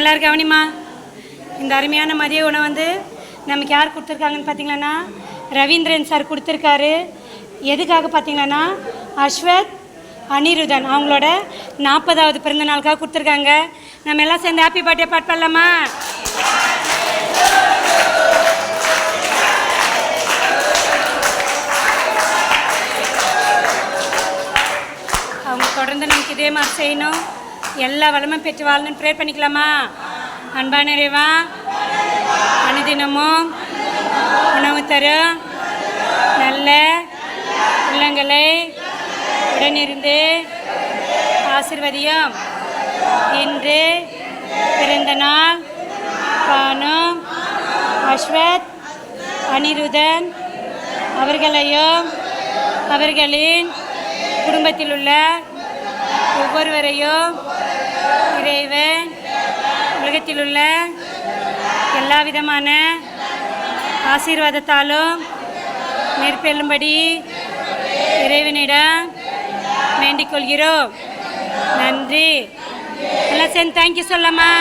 எல்லோரும் கவனிமா. இந்த அருமையான மதிய உணவு வந்து நமக்கு யார் கொடுத்துருக்காங்கன்னு பார்த்தீங்களன்னா ரவீந்திரன் சார் கொடுத்துருக்காரு. எதுக்காக பார்த்தீங்கன்னா அஸ்வத் அனிருதன் அவங்களோட 40வது பிறந்த நாளுக்காக கொடுத்துருக்காங்க. நம்ம எல்லாம் சேர்ந்து ஹாப்பி பர்த்டே பாட் பண்ணலாமா? அவங்க தொடர்ந்து நமக்கு இதே மாதிரி செய்யணும், எல்லா வளமும் பெற்று வாழணும்னு ப்ரேயர் பண்ணிக்கலாமா? அன்பான இறைவா, அனுதினமும் உணவு தரும் நல்ல உள்ளங்களை உடனிருந்து ஆசீர்வதியும். இன்று பிறந்த நாள் காணும் அஸ்வத் அனிருதன் அவர்களையும் அவர்களின் குடும்பத்தில் உள்ள ஒவ்வொருவரையும் இறைவன் உலகத்தில் உள்ள எல்லா விதமான ஆசீர்வாதத்தாலும் மேற்பெல்லும்படி இறைவனிடம் வேண்டிக் கொள்கிறோம். நன்றி. எல்லாம் சேர்ந்து தேங்க்யூ சொல்லாமா?